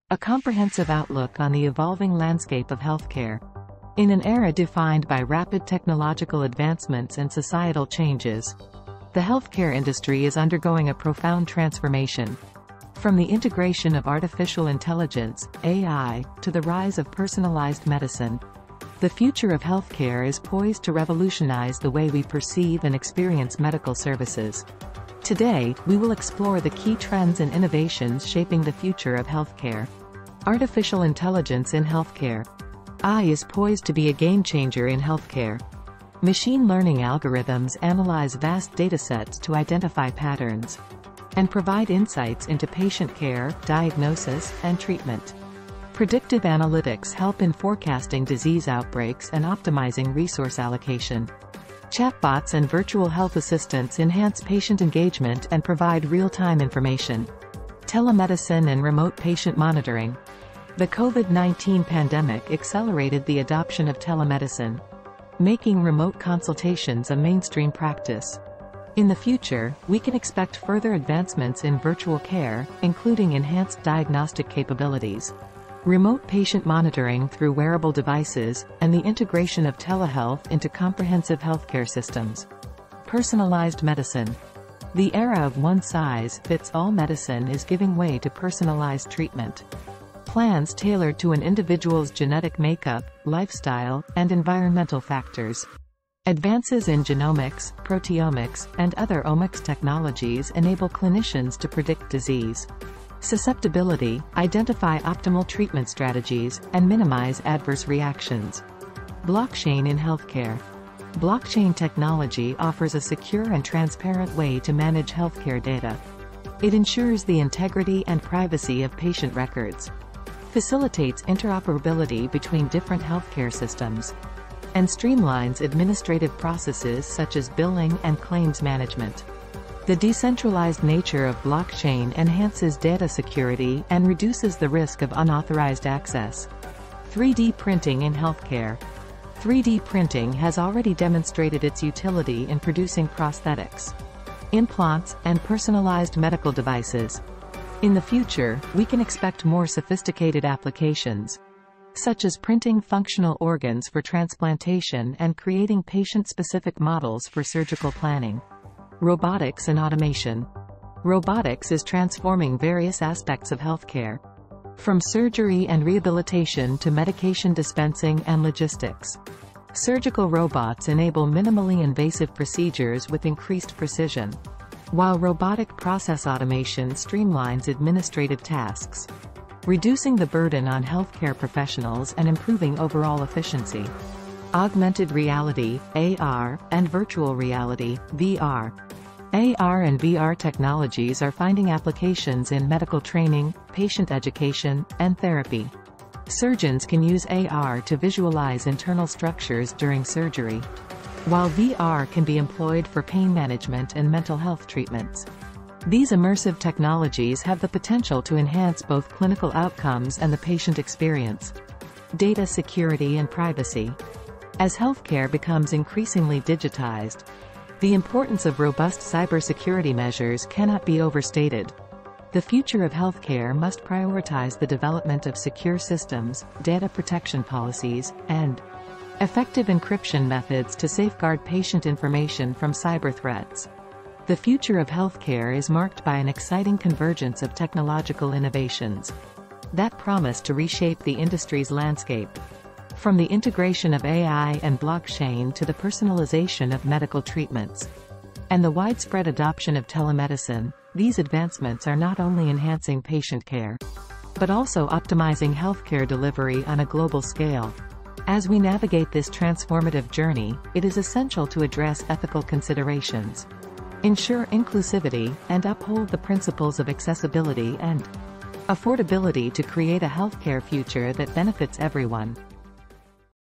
A comprehensive outlook on the evolving landscape of healthcare. In an era defined by rapid technological advancements and societal changes, the healthcare industry is undergoing a profound transformation. From the integration of artificial intelligence, AI, to the rise of personalized medicine, the future of healthcare is poised to revolutionize the way we perceive and experience medical services. Today, we will explore the key trends and innovations shaping the future of healthcare. Artificial intelligence in healthcare. AI is poised to be a game-changer in healthcare. Machine learning algorithms analyze vast datasets to identify patterns and provide insights into patient care, diagnosis, and treatment. Predictive analytics help in forecasting disease outbreaks and optimizing resource allocation. Chatbots and virtual health assistants enhance patient engagement and provide real-time information. Telemedicine and remote patient monitoring. The COVID-19 pandemic accelerated the adoption of telemedicine, making remote consultations a mainstream practice. In the future, we can expect further advancements in virtual care, including enhanced diagnostic capabilities, remote patient monitoring through wearable devices, and the integration of telehealth into comprehensive healthcare systems. Personalized medicine. The era of one-size-fits-all medicine is giving way to personalized treatment. Plans tailored to an individual's genetic makeup, lifestyle, and environmental factors. Advances in genomics, proteomics, and other omics technologies enable clinicians to predict disease susceptibility, identify optimal treatment strategies, and minimize adverse reactions. Blockchain in healthcare. Blockchain technology offers a secure and transparent way to manage healthcare data. It ensures the integrity and privacy of patient records, facilitates interoperability between different healthcare systems, and streamlines administrative processes such as billing and claims management. The decentralized nature of blockchain enhances data security and reduces the risk of unauthorized access. 3D printing in healthcare. 3D printing has already demonstrated its utility in producing prosthetics, implants, and personalized medical devices. In the future, we can expect more sophisticated applications, such as printing functional organs for transplantation and creating patient-specific models for surgical planning. Robotics and automation. Robotics is transforming various aspects of healthcare, from surgery and rehabilitation to medication dispensing and logistics. Surgical robots enable minimally invasive procedures with increased precision, while robotic process automation streamlines administrative tasks, reducing the burden on healthcare professionals and improving overall efficiency. Augmented reality, AR, and virtual reality, VR. AR and VR technologies are finding applications in medical training, patient education, and therapy. Surgeons can use AR to visualize internal structures during surgery, while VR can be employed for pain management and mental health treatments. These immersive technologies have the potential to enhance both clinical outcomes and the patient experience. Data security and privacy. As healthcare becomes increasingly digitized, the importance of robust cybersecurity measures cannot be overstated. The future of healthcare must prioritize the development of secure systems, data protection policies, and effective encryption methods to safeguard patient information from cyber threats. The future of healthcare is marked by an exciting convergence of technological innovations that promise to reshape the industry's landscape. From the integration of AI and blockchain to the personalization of medical treatments and the widespread adoption of telemedicine, these advancements are not only enhancing patient care, but also optimizing healthcare delivery on a global scale. As we navigate this transformative journey, it is essential to address ethical considerations, ensure inclusivity, and uphold the principles of accessibility and affordability to create a healthcare future that benefits everyone.